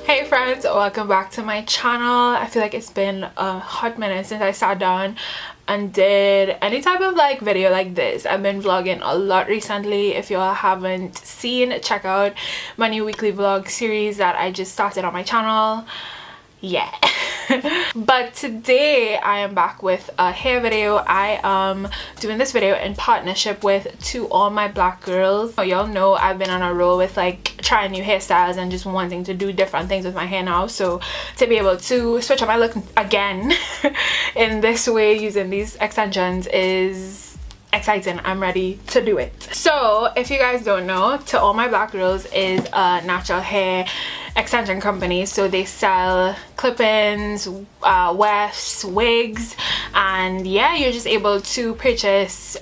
Hey friends, welcome back to my channel. I feel like it's been a hot minute since I sat down and did any type of like video like this. I've been vlogging a lot recently. If y'all haven't seen, check out my new weekly vlog series that I just started on my channel. Yeah. But today I am back with a hair video. I am doing this video in partnership with To All My Black Girls. Y'all know I've been on a roll with like trying new hairstyles and just wanting to do different things with my hair now, so to be able to switch up my look again in this way using these extensions is exciting. I'm ready to do it. So if you guys don't know, To All My Black Girls is a natural hair extension company. So they sell clip-ins, wefts, wigs, and yeah, you're just able to purchase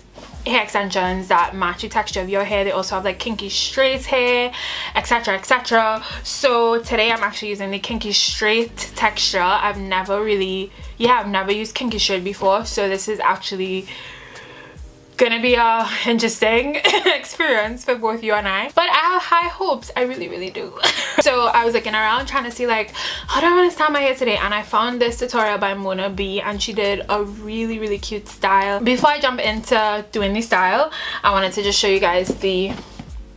hair extensions that match the texture of your hair. They also have like kinky straight hair, etc, etc. So today I'm actually using the kinky straight texture. I've never used kinky straight before, so this is actually gonna be a interesting experience for both you and I, but I have high hopes. I really do. So I was looking around trying to see like, how do I want to style my hair today, and I found this tutorial by Mona B, and she did a really cute style. Before I jump into doing the style, I wanted to just show you guys the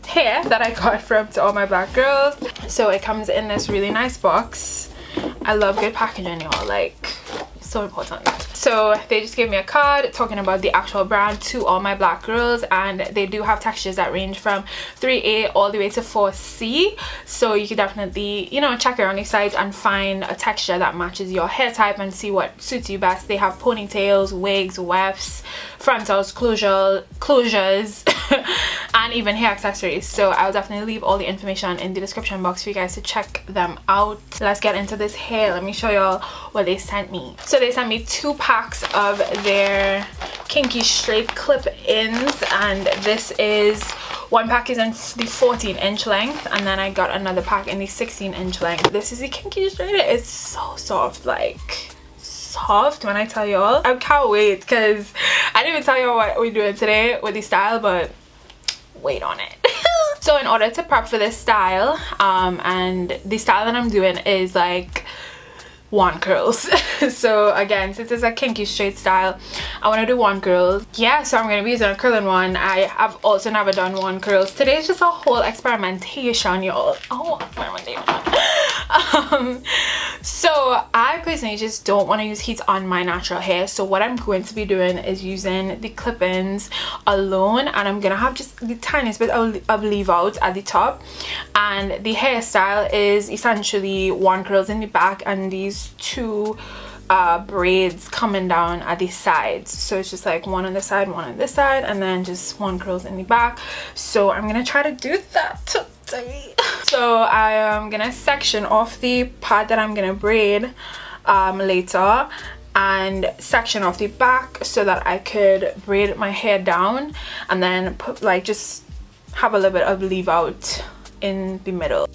hair that I got from To All My Black Girls. So it comes in this really nice box. I love good packaging, y'all, like so important. So they just gave me a card talking about the actual brand, To All My Black Girls, and they do have textures that range from 3A all the way to 4C, so you could definitely, you know, check around the site and find a texture that matches your hair type and see what suits you best. They have ponytails, wigs, wefts, frontals, closures and even hair accessories. So I'll definitely leave all the information in the description box for you guys to check them out. Let's get into this hair. Let me show y'all what they sent me. So they sent me 2 packs of their kinky straight clip-ins, and this is one pack is in the 14-inch length, and then I got another pack in the 16-inch length. This is the kinky straight. It's so soft, like soft when I tell y'all. I can't wait, because I didn't even tell y'all what we're doing today with the style, but wait on it. So in order to prep for this style, and the style that I'm doing is like wand curls. So again, since it's a kinky straight style, I want to do wand curls. Yeah, so I'm going to be using a curling one. I have also never done wand curls. Today is just a whole experimentation, y'all. Oh, experimentation. So I personally just don't want to use heat on my natural hair, so what I'm going to be doing is using the clip-ins alone, and I'm gonna have just the tiniest bit of leave out at the top, and the hairstyle is essentially wand curls in the back and these 2 braids coming down at the sides. So it's just like one on the side, one on this side, and then just wand curls in the back. So I'm gonna try to do that today. So I am gonna section off the part that I'm gonna braid later, and section off the back so that I could braid my hair down, and then put like just have a little bit of leave out in the middle.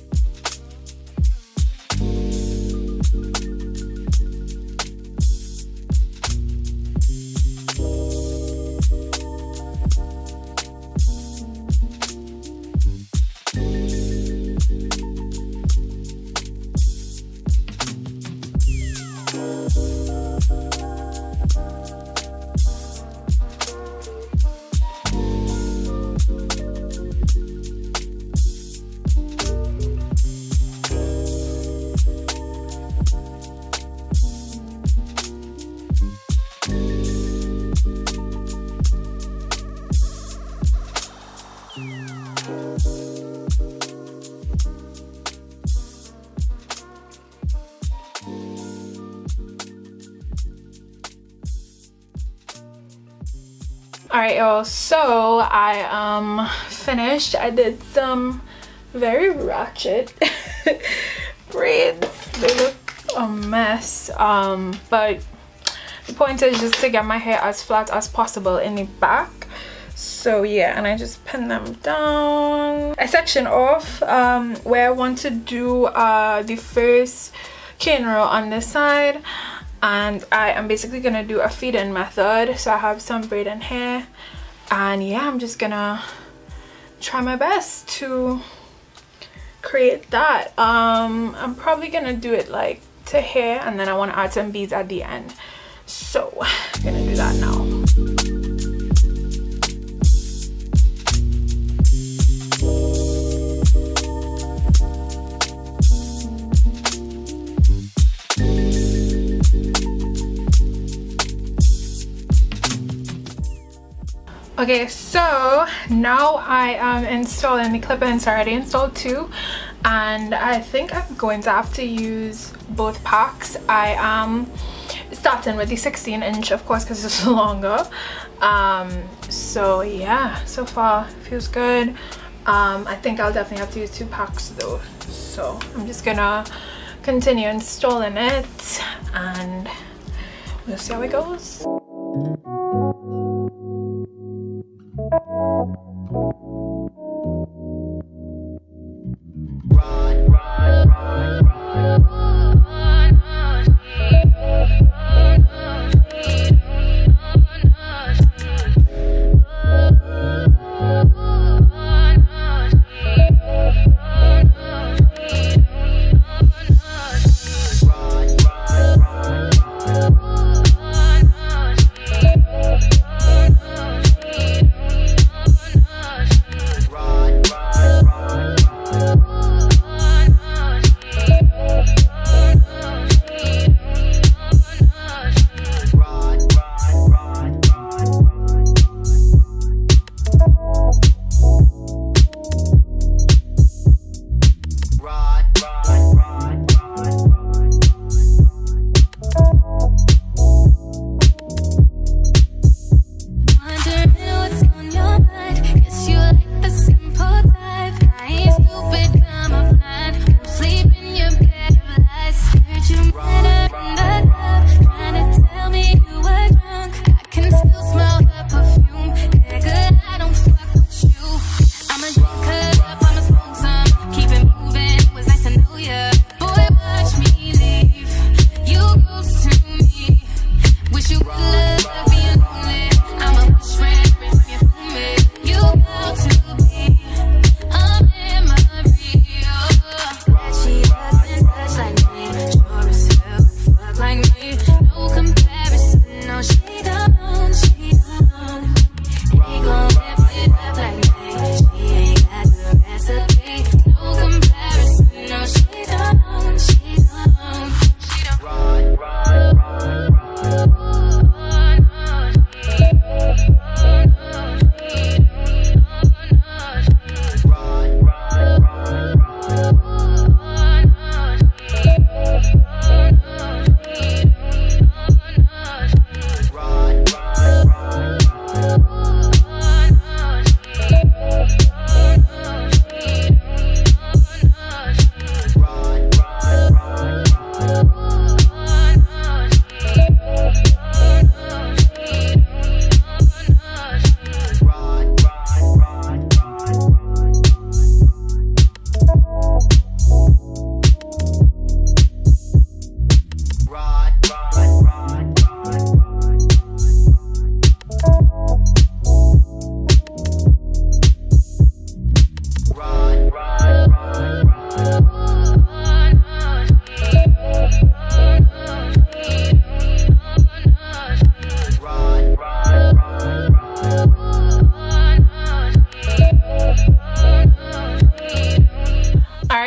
Alright y'all, so I am finished. I did some very ratchet braids. They look a mess, but the point is just to get my hair as flat as possible in the back. So yeah, and I just pin them down. I section off where I want to do the first cane row on this side, and I am basically gonna do a feed-in method. So I have some braiding hair, and yeah, I'm just gonna try my best to create that. I'm probably gonna do it like to here, and then I want to add some beads at the end, so I'm gonna do that now. Okay, so now I am installing the clip-in. It's already installed too, and I think I'm going to have to use both packs. I am starting with the 16-inch, of course, because it's longer. So yeah, so far feels good. I think I'll definitely have to use 2 packs though, so I'm just gonna continue installing it and we'll see how it goes.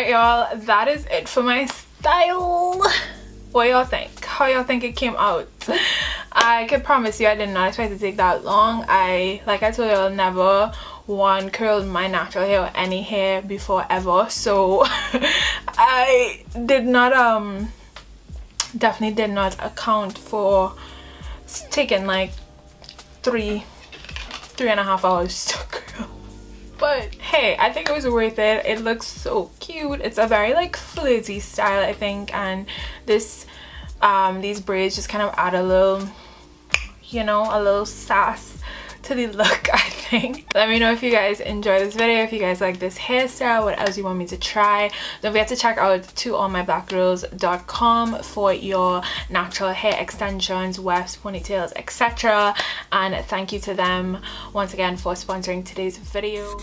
Y'all, that is it for my style. What y'all think? How y'all think it came out? I can promise you I did not expect it to take that long. Like I told y'all, never one curled my natural hair or any hair before ever, so I did not definitely did not account for taking like 3.5 hours to curl. But hey, I think it was worth it. It looks so cute. It's a very like flirty style, I think, and this these braids just kind of add a little, you know, a little sass to the look, I think. Let me know if you guys enjoy this video, if you guys like this hairstyle, what else you want me to try. Don't forget to check out toallmyblackgirls.com for your natural hair extensions, wefts, ponytails, etc. And thank you to them once again for sponsoring today's video.